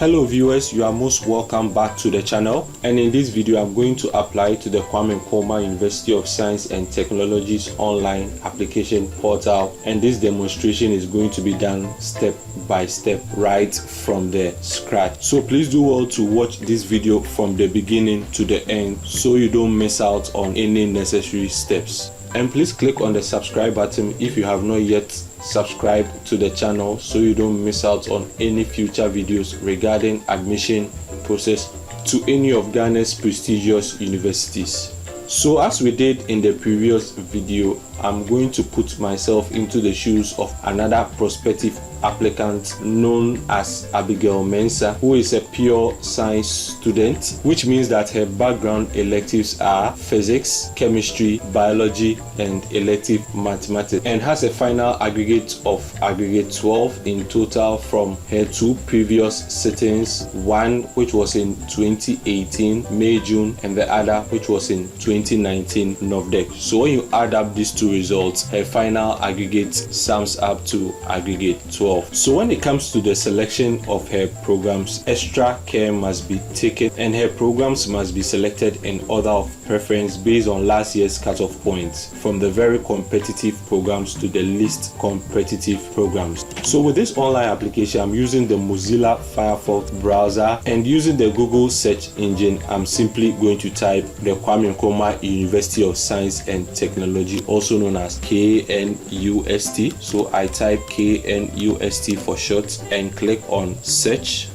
Hello viewers, you are most welcome back to the channel, and in this video I'm going to apply to the Nkrumah University of Science and Technology's online application portal, and this demonstration is going to be done step by step right from the scratch. So please do well to watch this video from the beginning to the end so you don't miss out on any necessary steps. And please click on the subscribe button if you have not yet subscribed to the channel so you don't miss out on any future videos regarding admission process to any of Ghana's prestigious universities. So as we did in the previous video, I'm going to put myself into the shoes of another prospective applicant known as Abigail Mensah, who is a pure science student, which means that her background electives are physics, chemistry, biology, and elective mathematics, and has a final aggregate of aggregate 12 in total from her two previous sittings, one which was in 2018 May June and the other which was in 2019 NOVDEC. So when you add up these two results, her final aggregate sums up to aggregate 12. So when it comes to the selection of her programs, extra care must be taken and her programs must be selected in order of preference based on last year's cutoff points, from the very competitive programs to the least competitive programs. So with this online application, I'm using the Mozilla Firefox browser, and using the Google search engine, I'm simply going to type the Nkrumah University of Science and Technology, also known as KNUST. So I type KNUST for short and click on search.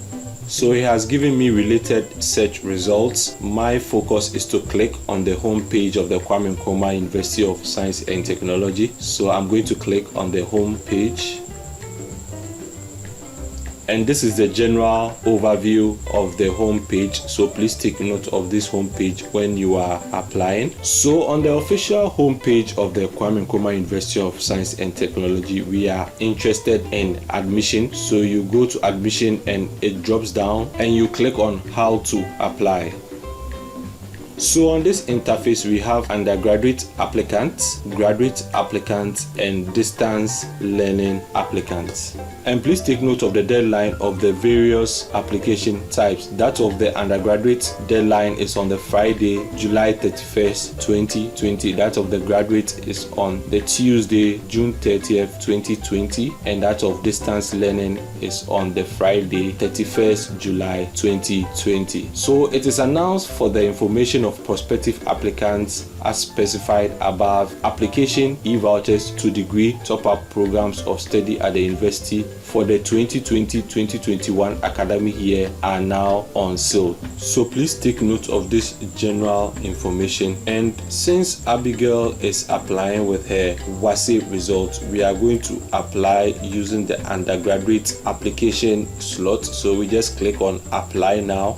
So it has given me related search results. My focus is to click on the home page of the Nkrumah University of Science and Technology. So I'm going to click on the home page. And this is the general overview of the home page, so please take note of this home page when you are applying. So on the official home page of the Nkrumah University of Science and Technology, we are interested in admission. So you go to admission and it drops down and you click on how to apply. So on this interface, we have undergraduate applicants, graduate applicants, and distance learning applicants. And please take note of the deadline of the various application types. That of the undergraduate deadline is on the Friday, July 31st, 2020. That of the graduate is on the Tuesday, June 30th, 2020. And that of distance learning is on the Friday, 31st July, 2020. So it is announced for the information of prospective applicants as specified above. Application e-vouchers to degree top-up programs of study at the university for the 2020-2021 academic year are now on sale. So please take note of this general information. And since Abigail is applying with her WASSCE results, we are going to apply using the undergraduate application slot. So we just click on apply now.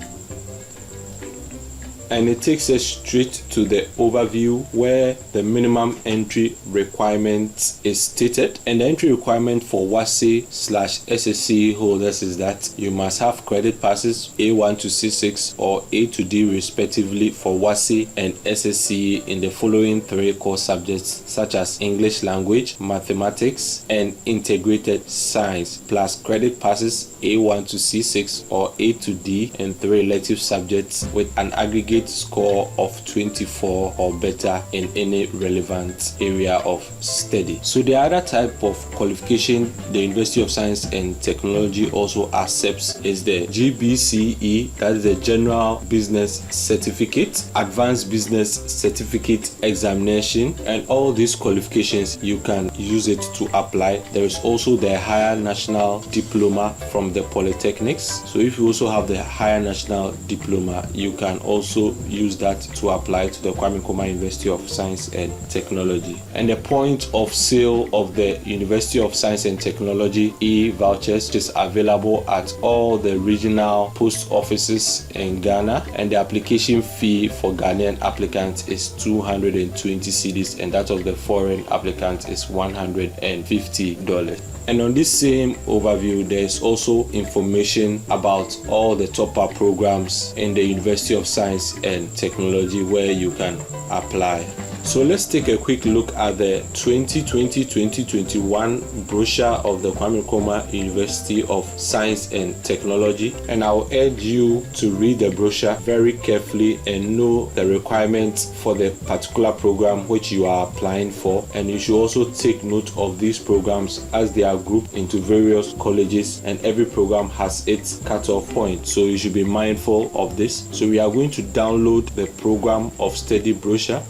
And it takes us straight to the overview where the minimum entry requirement is stated. And the entry requirement for WASSCE/SSCE holders is that you must have credit passes A1 to C6 or A to D respectively for WASSCE and SSCE in the following three core subjects such as English language, mathematics, and integrated science, plus credit passes A1 to C6 or A to D in three elective subjects with an aggregate score of 24 or better in any relevant area of study. So the other type of qualification the University of Science and Technology also accepts is the GBCE, that is the General Business Certificate, Advanced Business Certificate Examination, and all these qualifications you can use it to apply. There is also the Higher National Diploma from the Polytechnics. So if you also have the Higher National Diploma, you can also use that to apply to the Nkrumah University of Science and Technology. And the point of sale of the University of Science and Technology e-vouchers is available at all the regional post offices in Ghana, and the application fee for Ghanaian applicants is 220 cedis, and that of the foreign applicant is $150. And on this same overview, there is also information about all the top-up programs in the University of Science and Technology where you can apply. So let's take a quick look at the 2020-2021 brochure of the Kwame Nkrumah University of Science and Technology, and I'll urge you to read the brochure very carefully and know the requirements for the particular program which you are applying for, and you should also take note of these programs as they are grouped into various colleges, and every program has its cutoff point, so you should be mindful of this. So we are going to download the program of study brochure.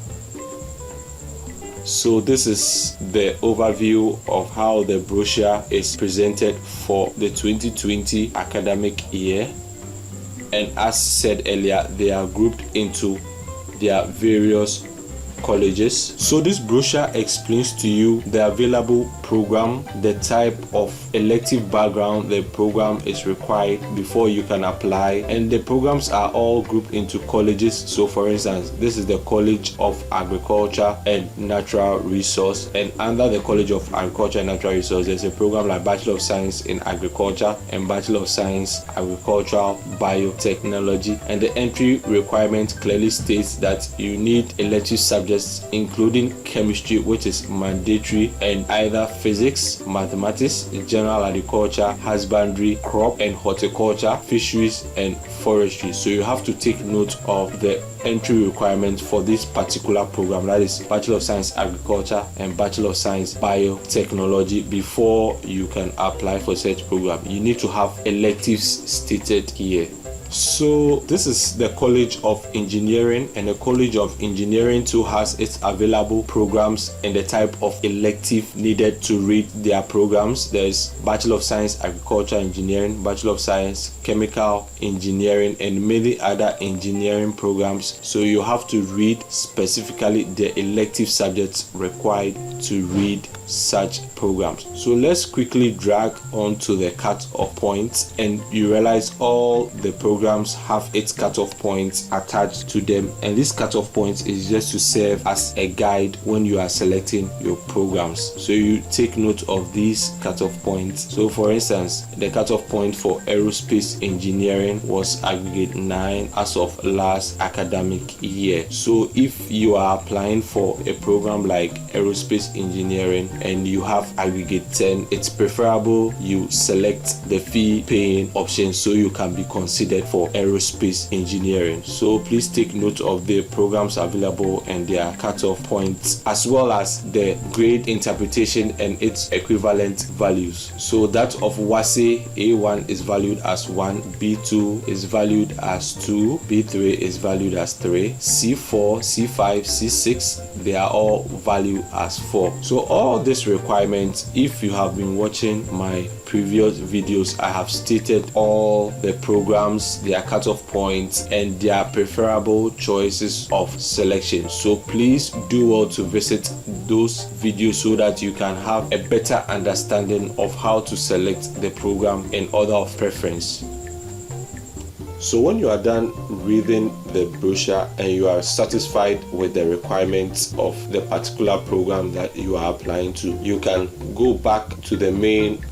So this is the overview of how the brochure is presented for the 2020 academic year, and as said earlier, they are grouped into their various colleges. So this brochure explains to you the available program, the type of elective background the program is required before you can apply, and the programs are all grouped into colleges. So for instance, this is the College of Agriculture and Natural Resource, and under the College of Agriculture and Natural Resource there's a program like Bachelor of Science in Agriculture and Bachelor of Science Agricultural Biotechnology, and the entry requirement clearly states that you need elective subjects including chemistry, which is mandatory, and either physics, mathematics, general agriculture, husbandry, crop and horticulture, fisheries and forestry. So you have to take note of the entry requirements for this particular program, that is Bachelor of Science Agriculture and Bachelor of Science Biotechnology, before you can apply for such program. You need to have electives stated here. So this is the College of Engineering, and the College of Engineering too has its available programs and the type of elective needed to read their programs. There's Bachelor of Science Agriculture Engineering, Bachelor of Science Chemical Engineering, and many other engineering programs. So you have to read specifically the elective subjects required to read such programs. So let's quickly drag on to the cut-off points, and you realize all the programs have its cut-off points attached to them, and this cut-off point is just to serve as a guide when you are selecting your programs. So you take note of these cut-off points. So for instance, the cut-off point for aerospace engineering was aggregate 9 as of last academic year. So if you are applying for a program like aerospace engineering and you have aggregate 10, it's preferable you select the fee paying option so you can be considered for aerospace engineering. So please take note of the programs available and their cutoff points, as well as the grade interpretation and its equivalent values. So that of WASSCE, A1 is valued as 1, B2 is valued as 2, B3 is valued as 3, C4, C5, C6, they are all valued as 4. So all these requirements, if you have been watching my previous videos, I have stated all the programs, their cutoff points, and their preferable choices of selection. So please do well to visit those videos so that you can have a better understanding of how to select the program in order of preference. So when you are done reading the brochure and you are satisfied with the requirements of the particular program that you are applying to, you can go back to the main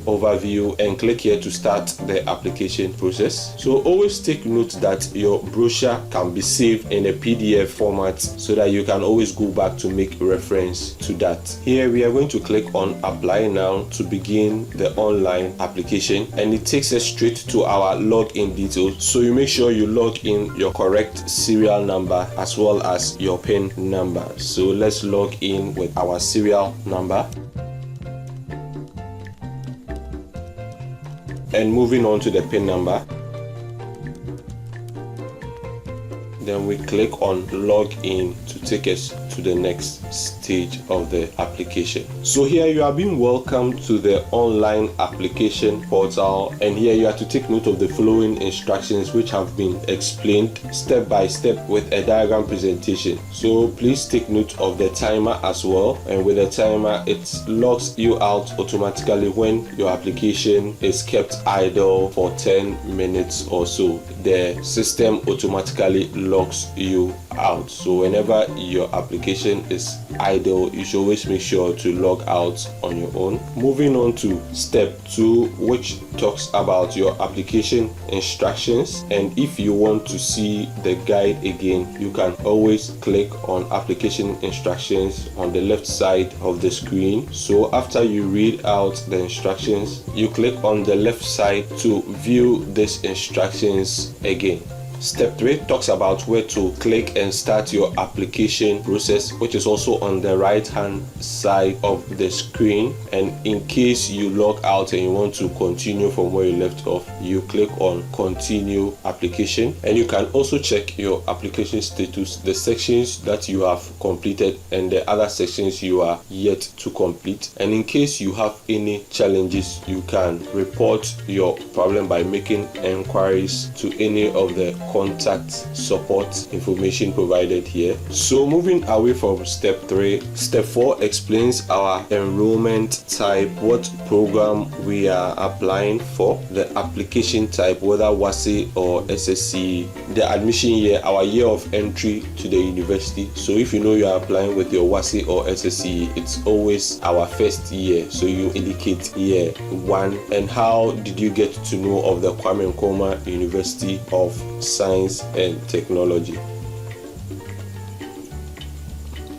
overview and click here to start the application process. So always take note that your brochure can be saved in a PDF format so that you can always go back to make reference to that. Here we are going to click on apply now to begin the online application, and it takes us straight to our login details. So you make sure you log in your correct serial number as well as your PIN number. So let's log in with our serial number. And moving on to the PIN number, then we click on log in to take us to the next stage of the application. So here you are being welcomed to the online application portal, and here you have to take note of the following instructions which have been explained step by step with a diagram presentation. So please take note of the timer as well, and with the timer it logs you out automatically when your application is kept idle for 10 minutes or so. The system automatically logs logs you out. So whenever your application is idle, you should always make sure to log out on your own. Moving on to step 2, which talks about your application instructions. And if you want to see the guide again, you can always click on application instructions on the left side of the screen. So after you read out the instructions, you click on the left side to view these instructions again. Step 3 talks about where to click and start your application process, which is also on the right hand side of the screen. And in case you log out and you want to continue from where you left off, you click on continue application. And you can also check your application status, the sections that you have completed and the other sections you are yet to complete. And in case you have any challenges, you can report your problem by making enquiries to any of the contact support information provided here. So moving away from step 3, step 4 explains our enrollment type, what program we are applying for, the application type, whether WASSCE or SSCE, the admission year, our year of entry to the university. So if you know you are applying with your WASSCE or SSCE, it's always our first year, so you indicate year 1. And how did you get to know of the Kwame Nkrumah University of Science and Technology?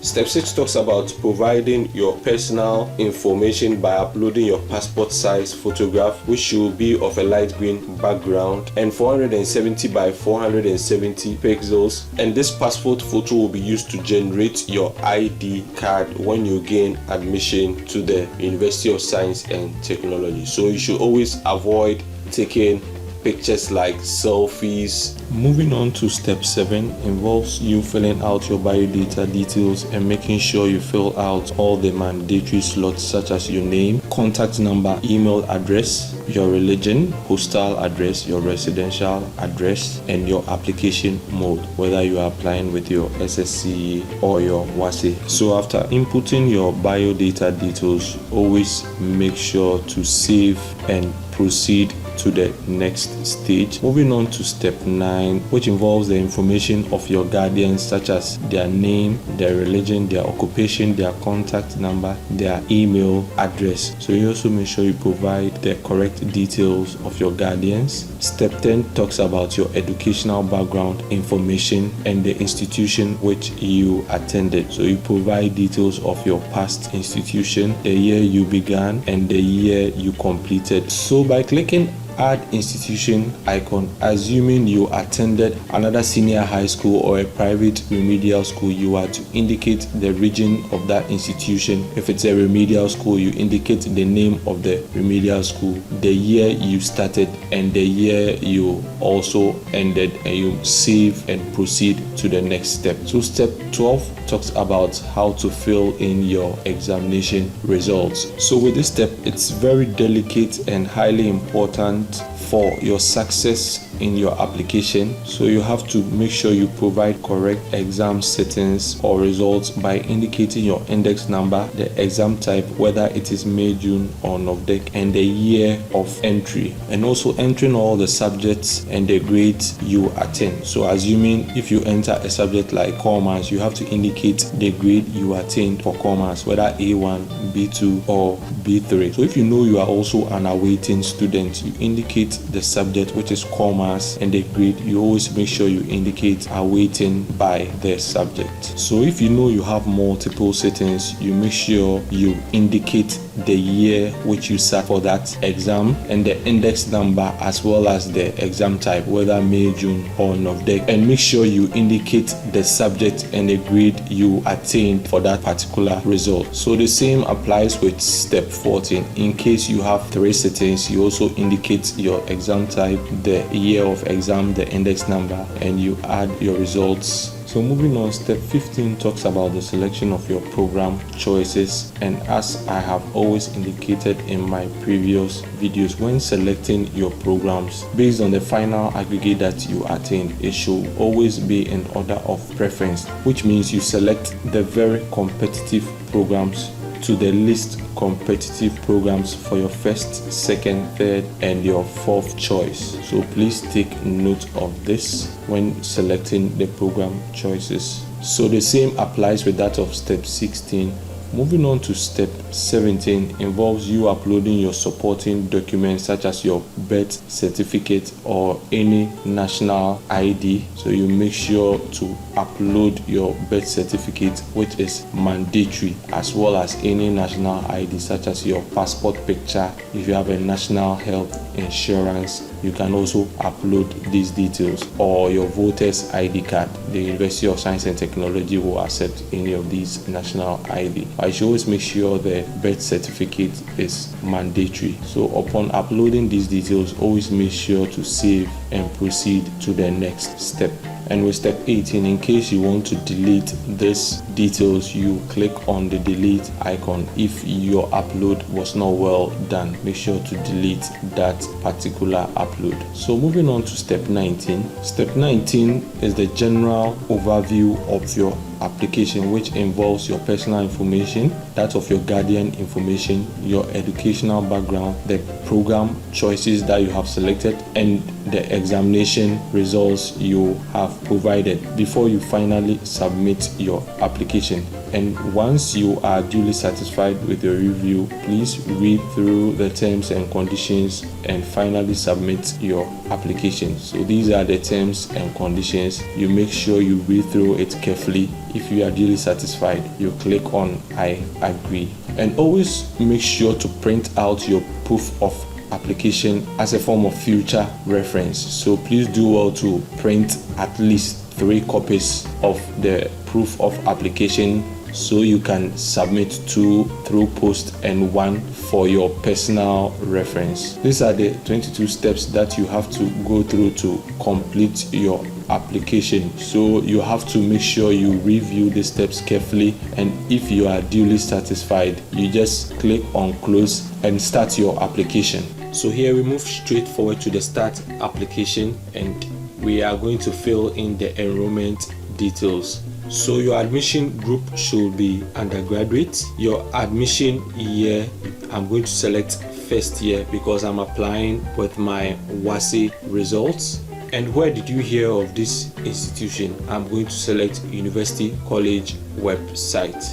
Step 6 talks about providing your personal information by uploading your passport size photograph, which should be of a light green background and 470 by 470 pixels. And this passport photo will be used to generate your ID card when you gain admission to the University of Science and Technology. So you should always avoid taking pictures like selfies. Moving on to step 7 involves you filling out your biodata details and making sure you fill out all the mandatory slots such as your name, contact number, email address, your religion, postal address, your residential address, and your application mode, whether you are applying with your SSCE or your WASSCE. So after inputting your biodata details, always make sure to save and proceed to the next stage. Moving on to step 9, which involves the information of your guardians such as their name, their religion, their occupation, their contact number, their email address. So you also make sure you provide the correct details of your guardians. Step 10 talks about your educational background information and the institution which you attended. So you provide details of your past institution, the year you began, and the year you completed. So by clicking add institution icon, assuming you attended another senior high school or a private remedial school, you are to indicate the region of that institution. If it's a remedial school, you indicate the name of the remedial school, the year you started, and the year you also ended, and you save and proceed to the next step. So step 12 talks about how to fill in your examination results. So with this step, it's very delicate and highly important for your success in your application. So you have to make sure you provide correct exam settings or results by indicating your index number, the exam type, whether it is May, June or NOVDEC, and the year of entry, and also entering all the subjects and the grades you attend. So assuming if you enter a subject like commerce, you have to indicate the grade you attained for commerce, whether A1, B2 or B3. So if you know you are also an awaiting student, you indicate the subject which is commerce and the grade. You always make sure you indicate awaiting by the subject. So if you know you have multiple settings, you make sure you indicate the year which you sat for that exam and the index number as well as the exam type, whether May, June or NOVDEC, and make sure you indicate the subject and the grade you attained for that particular result. So the same applies with step 14. In case you have 3 settings, you also indicate your exam type, the year of exam, the index number, and you add your results. So moving on, step 15 talks about the selection of your program choices. And as I have always indicated in my previous videos, when selecting your programs based on the final aggregate that you attain, it should always be in order of preference, which means you select the very competitive programs to the list competitive programs for your first, second, third, and your fourth choice. So please take note of this when selecting the program choices. So the same applies with that of step 16. Moving on to step 17 involves you uploading your supporting documents such as your birth certificate or any national ID. So you make sure to upload your birth certificate, which is mandatory, as well as any national ID such as your passport picture. If you have a national health insurance, you can also upload these details, or your voter's ID card. The University of Science and Technology will accept any of these national ID. I should always make sure the birth certificate is mandatory. So upon uploading these details, always make sure to save and proceed to the next step. And with step 18, in case you want to delete these details, you click on the delete icon. If your upload was not well done, make sure to delete that particular upload. So moving on to step 19. Step 19 is the general overview of your application, which involves your personal information, that of your guardian information, your educational background, the program choices that you have selected, and the examination results you have provided before you finally submit your application. And once you are duly satisfied with your review, please read through the terms and conditions and finally submit your application. So these are the terms and conditions. You make sure you read through it carefully. If you are duly satisfied, you click on I agree. And always make sure to print out your proof of application as a form of future reference. So please do well to print at least 3 copies of the proof of application, so you can submit 2 through post and 1 for your personal reference. These are the 22 steps that you have to go through to complete your application. So you have to make sure you review the steps carefully, and if you are duly satisfied, you just click on close and start your application. So here we move straight forward to the start application, and we are going to fill in the enrollment details. So your admission group should be undergraduate. Your admission year, I'm going to select first year because I'm applying with my WASSCE results. And where did you hear of this institution? I'm going to select University College website.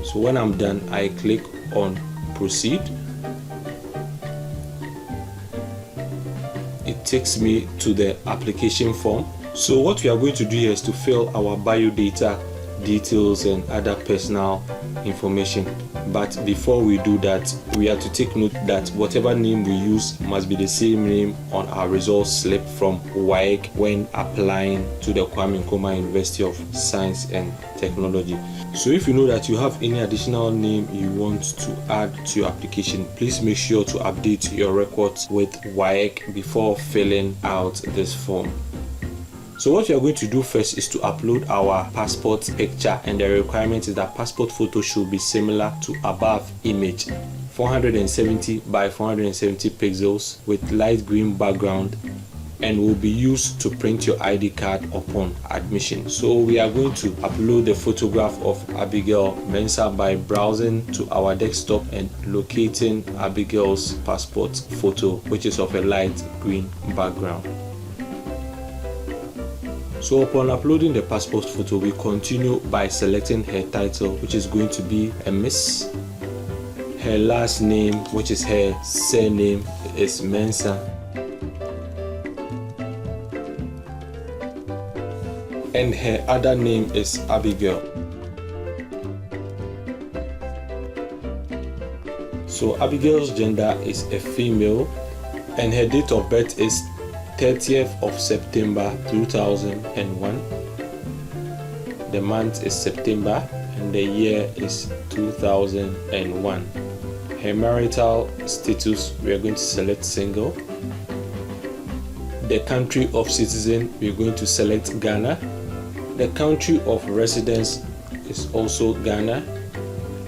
So when I'm done, I click on proceed. It takes me to the application form. So what we are going to do here is to fill our biodata details and other personal information. But before we do that, we have to take note that whatever name we use must be the same name on our results slip from WAEC when applying to the Kwame Nkrumah University of Science and Technology. So if you know that you have any additional name you want to add to your application, please make sure to update your records with WAEC before filling out this form. So what we are going to do first is to upload our passport picture, and the requirement is that passport photo should be similar to above image, 470 by 470 pixels with light green background, and will be used to print your ID card upon admission. So we are going to upload the photograph of Abigail Mensah by browsing to our desktop and locating Abigail's passport photo, which is of a light green background. So upon uploading the passport photo, we continue by selecting her title, which is going to be a Miss. Her last name, which is her surname, is Mensah. And her other name is Abigail. So Abigail's gender is a female, and her date of birth is 30th of September 2001. The month is September and the year is 2001. Her marital status, we are going to select single. The country of citizen, we are going to select Ghana. The country of residence is also Ghana.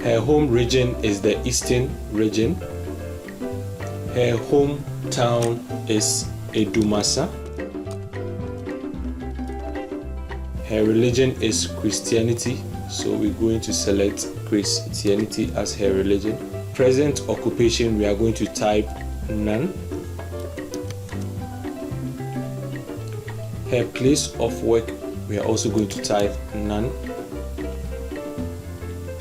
Her home region is the Eastern region. Her hometown is Edumasa. Her religion is Christianity, so we're going to select Christianity as her religion. Present occupation, we are going to type none. Her place of work, we are also going to type none.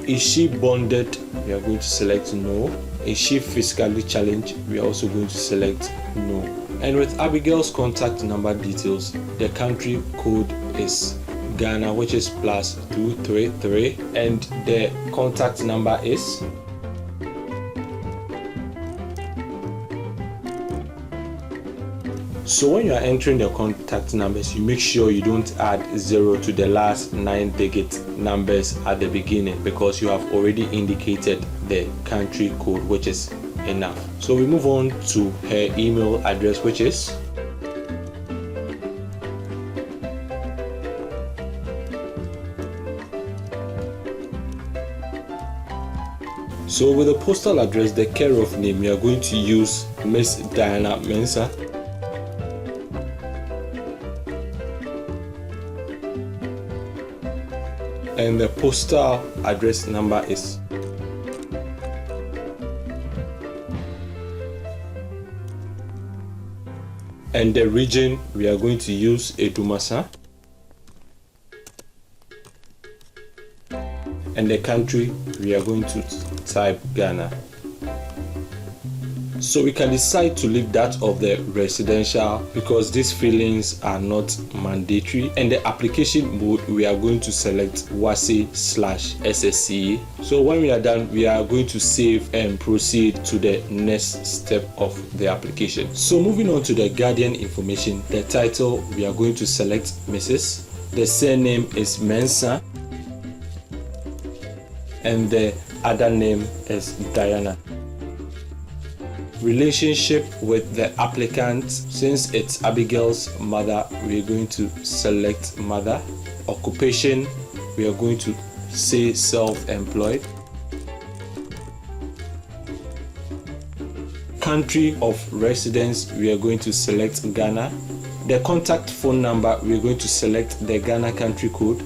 Is she bonded? We are going to select no. Is she physically challenged? We are also going to select no. And with Abigail's contact number details, the country code is Ghana, which is +233, and the contact number is So when you are entering the contact numbers, you make sure you don't add 0 to the last 9-digit numbers at the beginning, because you have already indicated the country code, which is enough. So we move on to her email address, which is So with the postal address, the care of name, we are going to use Miss Diana Mensah. And the postal address number is and the region, we are going to use Edumasa, and the country, we are going to type Ghana. So we can decide to leave that of the residential because these fillings are not mandatory, and the application mode, we are going to select WASSCE/SSCE. So when we are done, we are going to save and proceed to the next step of the application. So moving on to the guardian information, the title, we are going to select Mrs. The surname is Mensah, and the other name is Diana. Relationship with the applicant, since it's Abigail's mother, we're going to select mother. Occupation, we are going to say self-employed. Country of residence, we are going to select Ghana. The contact phone number, we're going to select the Ghana country code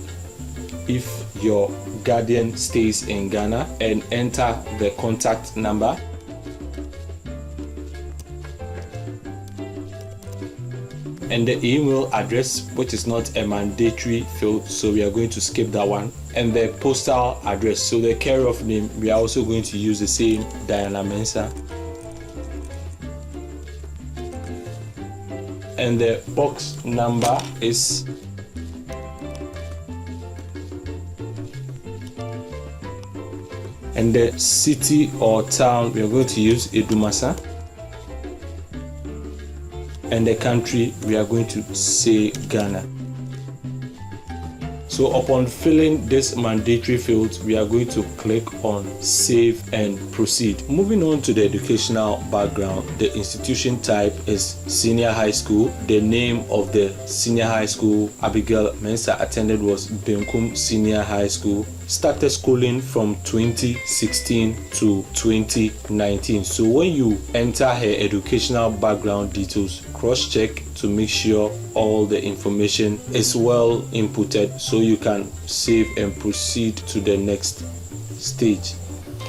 if your guardian stays in Ghana, and enter the contact number. And the email address, which is not a mandatory field, so we are going to skip that one. And the postal address, so the care of name, we are also going to use the same, Diana Mensah. And the box number is and the city or town, we are going to use Edumasa. And the country, we are going to say Ghana. So upon filling this mandatory fields, we are going to click on save and proceed. Moving on to the educational background, the institution type is senior high school. The name of the senior high school Abigail Mensah attended was Benkum Senior High School. Started schooling from 2016 to 2019. So when you enter her educational background details, cross-check to make sure all the information is well inputted, so you can save and proceed to the next stage.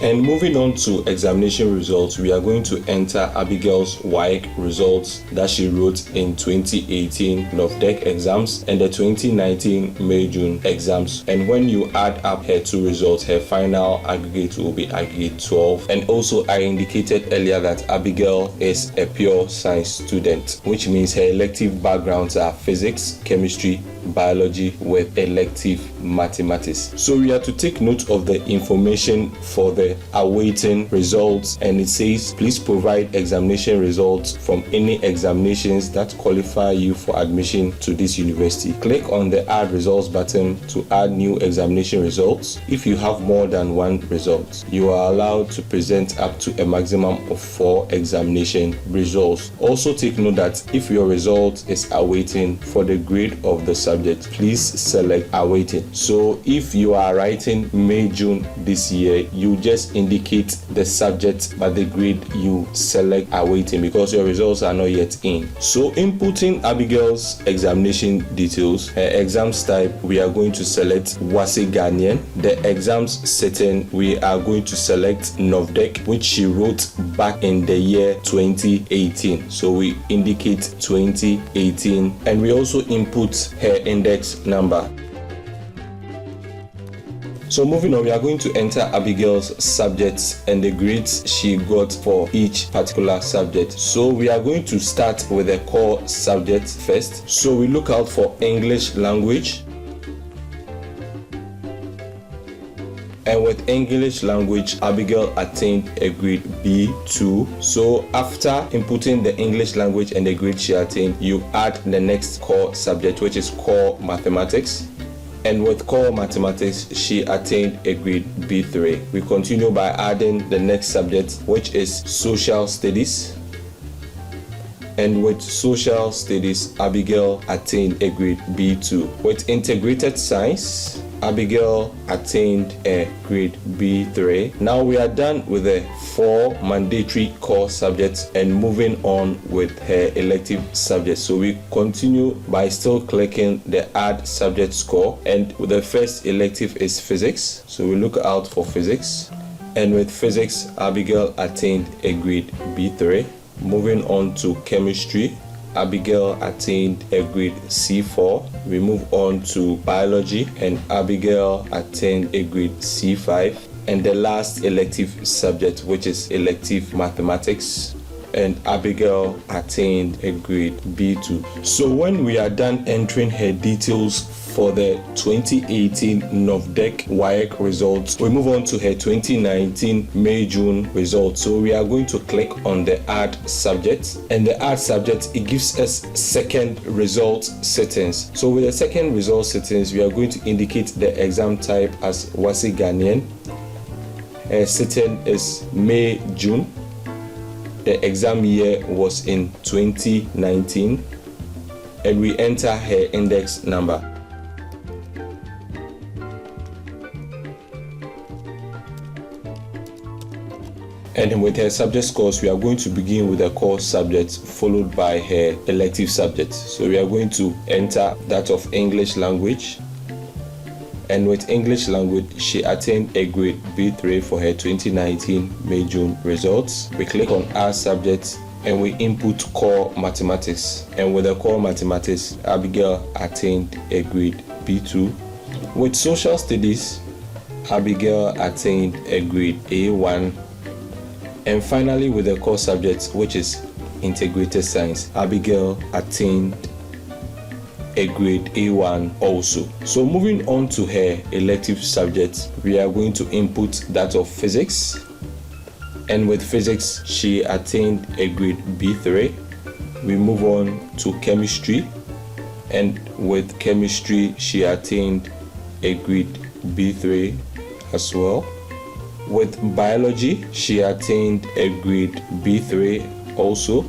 And moving on to examination results, we are going to enter Abigail's WAEC results that she wrote in 2018 NOVDEC exams and the 2019 May-June exams. And when you add up her two results, her final aggregate will be aggregate 12. And also, I indicated earlier that Abigail is a pure science student, which means her elective backgrounds are physics, chemistry, biology with elective mathematics. So we are to take note of the information for the awaiting results, and it says please provide examination results from any examinations that qualify you for admission to this university. Click on the add results button to add new examination results. If you have more than one result, you are allowed to present up to a maximum of 4 examination results. Also take note that if your result is awaiting for the grade of the subject, please select awaiting. So if you are writing May-June this year, you just just indicate the subject but the grade you select awaiting, because your results are not yet in. So inputting Abigail's examination details, her exams type, we are going to select WASSCE Ghanaian. The exams setting, we are going to select NOVDEC, which she wrote back in the year 2018. So we indicate 2018, and we also input her index number. So moving on, we are going to enter Abigail's subjects and the grades she got for each particular subject. So we are going to start with the core subject first. So we look out for English language. And with English language, Abigail attained a grade B2. So after inputting the English language and the grade she attained, you add the next core subject, which is core mathematics. And with core mathematics, she attained a grade B3. We continue by adding the next subject, which is social studies. And with social studies, Abigail attained a grade B2. With integrated science, Abigail attained a grade B3. Now we are done with the 4 mandatory core subjects and moving on with her elective subjects. So we continue by still clicking the add subject score, and the first elective is physics. So we look out for physics, and with physics, Abigail attained a grade B3. Moving on to chemistry, Abigail attained a grade C4. We move on to biology, and Abigail attained a grade C5. And the last elective subject, which is elective mathematics, and Abigail attained a grade B2. So when we are done entering her details for the 2018 NOVDEC WAEC results, we move on to her 2019 May-June results. So we are going to click on the add subject, and the add subject, it gives us second result settings. So with the second result settings, we are going to indicate the exam type as WASSCE Ghanaian. Her setting is May-June. The exam year was in 2019, and we enter her index number. And with her subject scores, we are going to begin with the core subject followed by her elective subject. So we are going to enter that of English language. And with English language, she attained a grade B3 for her 2019 May-June results. We click on add subject and we input core mathematics. And with the core mathematics, Abigail attained a grade B2. With social studies, Abigail attained a grade A1. And finally, with the core subject, which is integrated science, Abigail attained a grade A1 also. So moving on to her elective subjects, we are going to input that of physics. And with physics, she attained a grade B3. We move on to chemistry. And with chemistry, she attained a grade B3 as well. With biology, she attained a grade B3 also.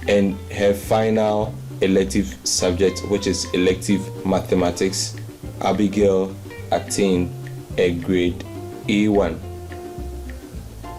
And her final elective subject, which is elective mathematics, Abigail attained a grade A1.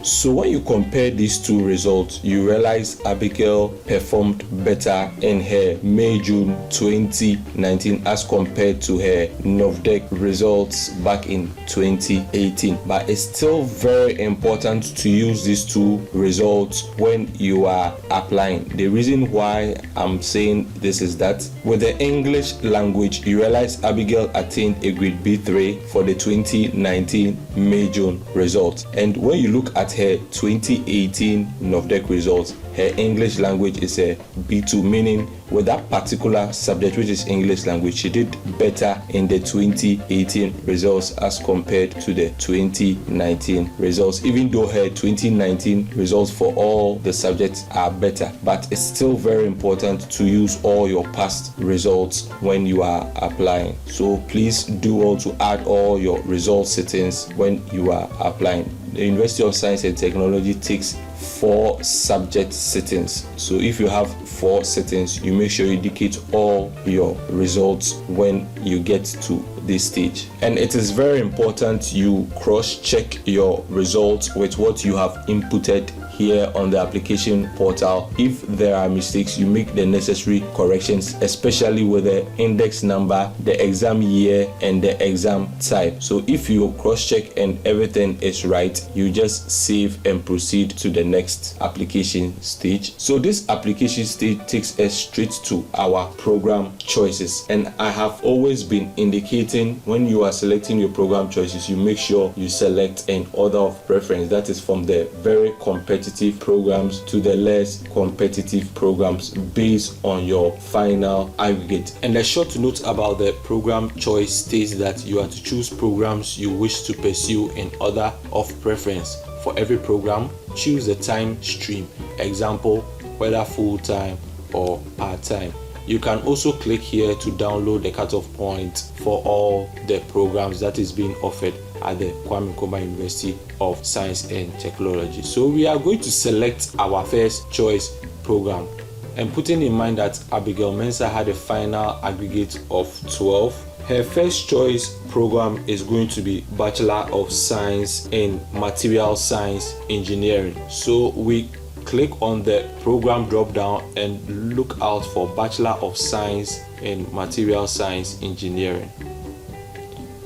So when you compare these two results, you realize Abigail performed better in her May-June 2019 as compared to her NOVDEC results back in 2018. But it's still very important to use these two results when you are applying. The reason why I'm saying this is that with the English language, you realize Abigail attained a grade B3 for the 2019 May-June results. And when you look at her 2018 NOVDEC results, her English language is a B2, meaning with that particular subject, which is English language, she did better in the 2018 results as compared to the 2019 results, even though her 2019 results for all the subjects are better. But it's still very important to use all your past results when you are applying. So please do well to add all your result settings when you are applying. The University of Science and Technology takes 4 subject sittings. So if you have 4 sittings, you make sure you indicate all your results when you get to this stage. And it is very important you cross-check your results with what you have inputted here on the application portal. If there are mistakes, you make the necessary corrections, especially with the index number, the exam year, and the exam type. So if you cross-check and everything is right, you just save and proceed to the next application stage. So this application stage takes us straight to our program choices, and I have always been indicating when you are selecting your program choices, you make sure you select in order of preference. That is from the very competitive programs to the less competitive programs based on your final aggregate. And a short note about the program choice states that you are to choose programs you wish to pursue in order of preference. For every program, choose the time stream, example, whether full-time or part-time. You can also click here to download the cutoff point for all the programs that is being offered at the Kwame Nkrumah University of Science and Technology. So we are going to select our first choice program, and putting in mind that Abigail Mensah had a final aggregate of 12, her first choice program is going to be Bachelor of Science in Material Science Engineering. So we click on the program drop down and look out for Bachelor of Science in Material Science Engineering.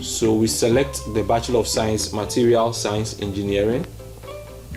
So we select the Bachelor of Science Material Science Engineering,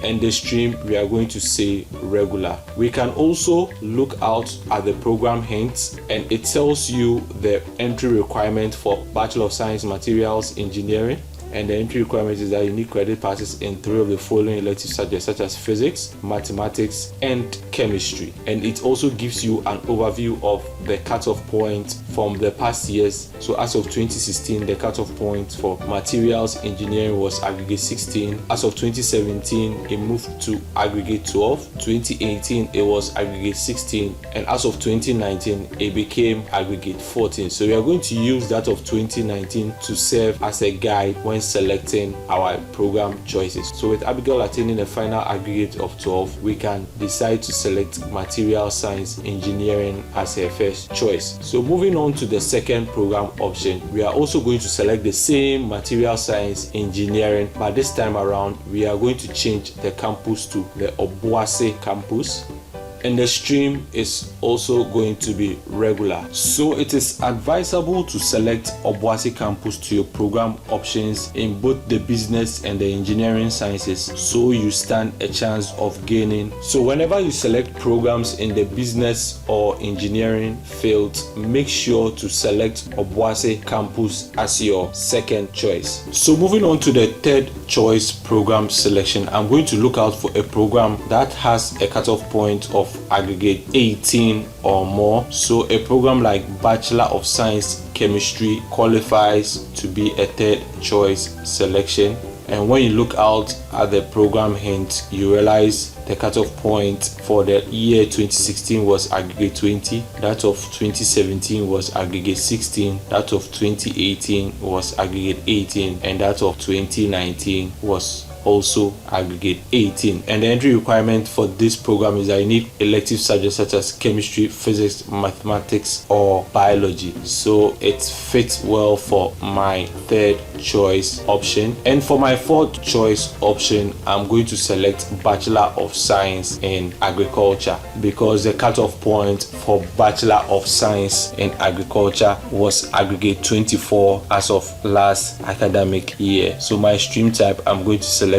and the stream we are going to say regular. We can also look out at the program hints, and it tells you the entry requirement for Bachelor of Science Materials Engineering. And the entry requirement is that you need credit passes in 3 of the following elective subjects, such as physics, mathematics, and chemistry. And it also gives you an overview of the cutoff point from the past years. So as of 2016, the cutoff point for materials engineering was aggregate 16. As of 2017, it moved to aggregate 12. 2018, it was aggregate 16. And as of 2019, it became aggregate 14. So we are going to use that of 2019 to serve as a guide when selecting our program choices. So with Abigail attaining a final aggregate of 12, we can decide to select Material Science Engineering as her first choice. So moving on to the second program option, we are also going to select the same Material Science Engineering, but this time around we are going to change the campus to the WASSCE campus, and the stream is also going to be regular. So it is advisable to select WASSCE campus to your program options in both the business and the engineering sciences, so you stand a chance of gaining. So whenever you select programs in the business or engineering fields, make sure to select WASSCE campus as your second choice. So moving on to the third choice program selection, I'm going to look out for a program that has a cutoff point of aggregate 18 or more. So a program like Bachelor of Science Chemistry qualifies to be a third choice selection. And when you look out at the program hint, you realize the cutoff point for the year 2016 was aggregate 20, that of 2017 was aggregate 16, that of 2018 was aggregate 18, and that of 2019 was also aggregate 18. And the entry requirement for this program is that you need elective subjects such as chemistry, physics, mathematics, or biology. So it fits well for my third choice option. And for my fourth choice option, I'm going to select Bachelor of Science in Agriculture, because the cutoff point for Bachelor of Science in Agriculture was aggregate 24 as of last academic year. So my stream type, I'm going to select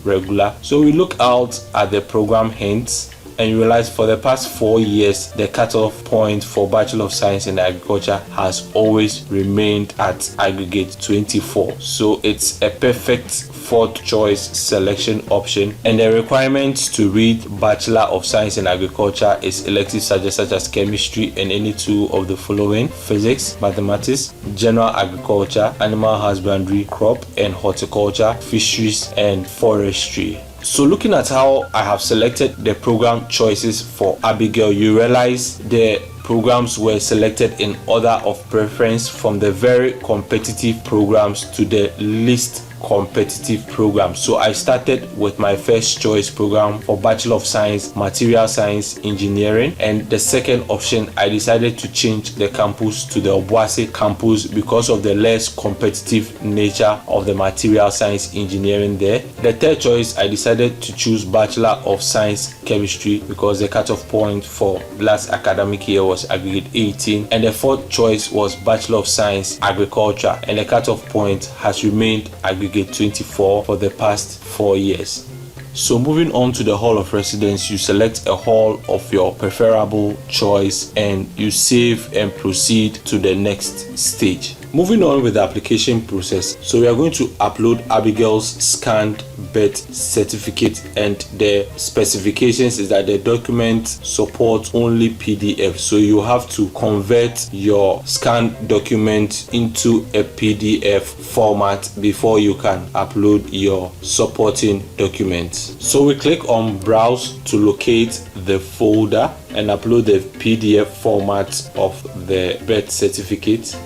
regular. So we look out at the program hints and you realize for the past 4 years the cutoff point for Bachelor of Science in Agriculture has always remained at aggregate 24. So it's a perfect fourth choice selection option. And the requirements to read Bachelor of Science in Agriculture is elective subjects such as chemistry and any 2 of the following: physics, mathematics, general agriculture, animal husbandry, crop and horticulture, fisheries and forestry. So looking at how I have selected the program choices for Abigail, you realize the programs were selected in order of preference from the very competitive programs to the least competitive programs. So I started with my first choice program for Bachelor of Science, Material Science Engineering, and the second option I decided to change the campus to the WASSCE campus because of the less competitive nature of the Material Science Engineering there. The third choice I decided to choose Bachelor of Science Chemistry because the cutoff point for last academic year was aggregate 18, and the fourth choice was Bachelor of Science Agriculture, and the cutoff point has remained aggregate 24 for the past 4 years. So moving on to the hall of residence, you select a hall of your preferable choice and you save and proceed to the next stage. Moving on with the application process, so we are going to upload Abigail's scanned birth certificate, and the specifications is that the document supports only PDF, so you have to convert your scanned document into a PDF format before you can upload your supporting documents. So we click on browse to locate the folder and upload the PDF format of the birth certificate.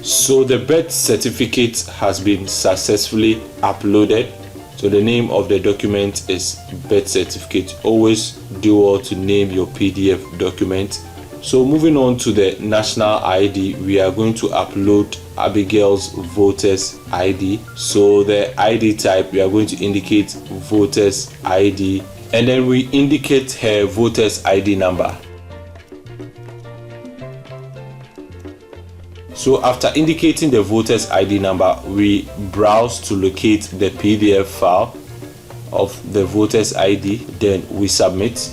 So the birth certificate has been successfully uploaded. So the name of the document is birth certificate. Always do well to name your PDF document. So moving on to the national ID, we are going to upload Abigail's voter's ID. So the ID type, we are going to indicate voter's ID, and then we indicate her voter's ID number. So after indicating the voter's ID number, we browse to locate the PDF file of the voter's ID, then we submit,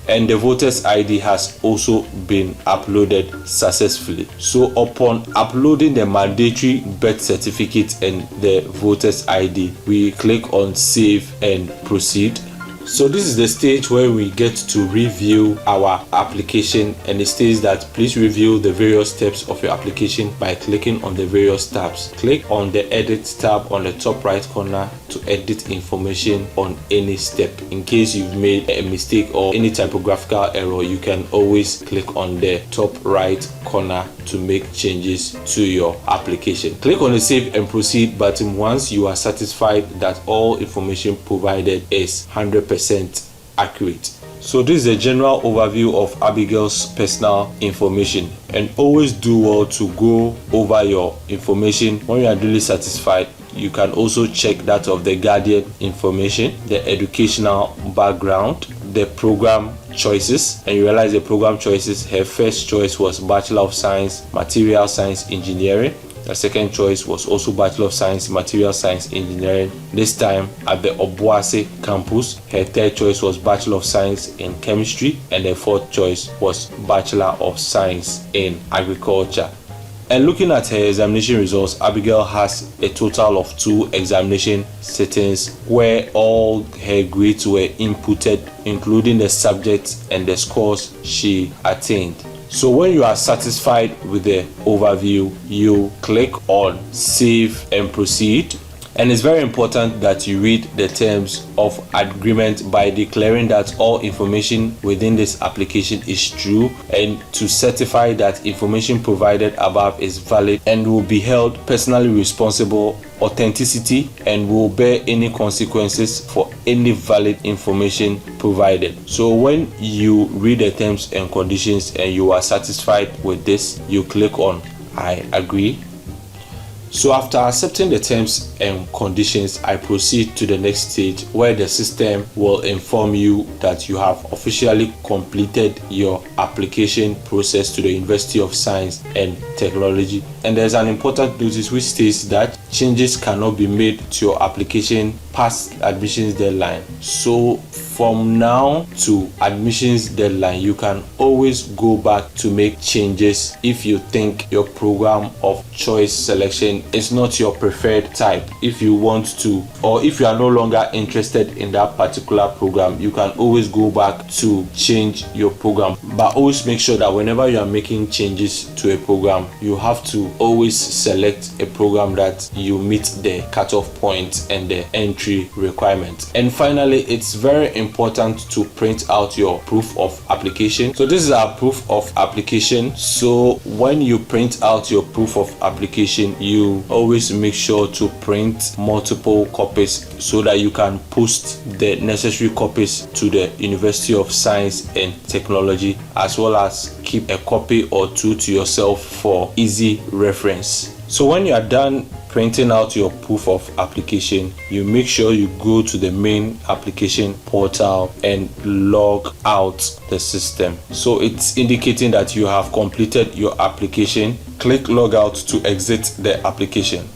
and the voter's ID has also been uploaded successfully. So upon uploading the mandatory birth certificate and the voter's ID, we click on save and proceed. So this is the stage where we get to review our application, and it states that please review the various steps of your application by clicking on the various tabs. Click on the edit tab on the top right corner to edit information on any step. In case you've made a mistake or any typographical error, you can always click on the top right corner to make changes to your application. Click on the save and proceed button once you are satisfied that all information provided is 100% accurate. So this is a general overview of Abigail's personal information, and always do well to go over your information. When you are really satisfied, you can also check that of the guardian information, the educational background, the program choices, and you realize the program choices, her first choice was Bachelor of Science Material Science Engineering. The second choice was also Bachelor of Science Material Science Engineering, this time at the WASSCE campus. Her third choice was Bachelor of Science in Chemistry, and the fourth choice was Bachelor of Science in Agriculture. And looking at her examination results, Abigail has a total of 2 examination sittings where all her grades were inputted, including the subjects and the scores she attained. So when you are satisfied with the overview, you click on save and proceed. And it's very important that you read the terms of agreement by declaring that all information within this application is true, and to certify that information provided above is valid and will be held personally responsible, authenticity, and will bear any consequences for any valid information provided. So when you read the terms and conditions and you are satisfied with this, you click on I agree. So after accepting the terms and conditions, I proceed to the next stage where the system will inform you that you have officially completed your application process to the University of Science and Technology. And there's an important notice which states that changes cannot be made to your application past admissions deadline. So from now to admissions deadline, you can always go back to make changes if you think your program of choice selection is not your preferred type. If you want to, or if you are no longer interested in that particular program, you can always go back to change your program. But always make sure that whenever you are making changes to a program, you have to always select a program that you meet the cutoff point and the entry requirement. And finally, it's very important to print out your proof of application. So this is our proof of application. So when you print out your proof of application, you to always make sure to print multiple copies so that you can post the necessary copies to the University of Science and Technology, as well as keep a copy or two to yourself for easy reference. So when you are done printing out your proof of application, you make sure you go to the main application portal and log out the system. So it's indicating that you have completed your application. Click log out to exit the application.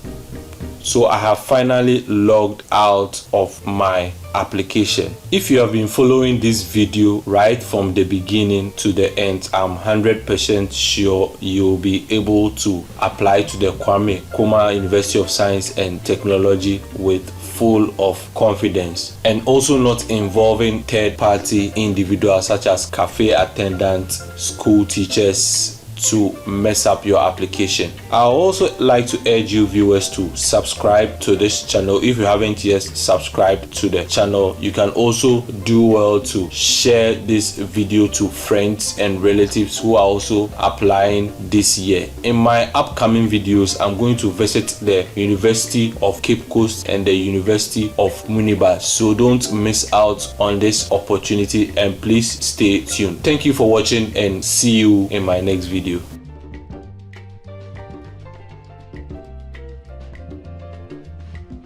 So I have finally logged out of my application. If you have been following this video right from the beginning to the end, I'm 100% sure you'll be able to apply to the Kwame Nkrumah University of Science and Technology with full of confidence, and also not involving third-party individuals such as cafe attendants, school teachers, to mess up your application. I also like to urge you viewers to subscribe to this channel. If you haven't yet subscribed to the channel, you can also do well to share this video to friends and relatives who are also applying this year. In my upcoming videos, I'm going to visit the University of Cape Coast and the University of Muniba, so don't miss out on this opportunity and please stay tuned. Thank you for watching and see you in my next video.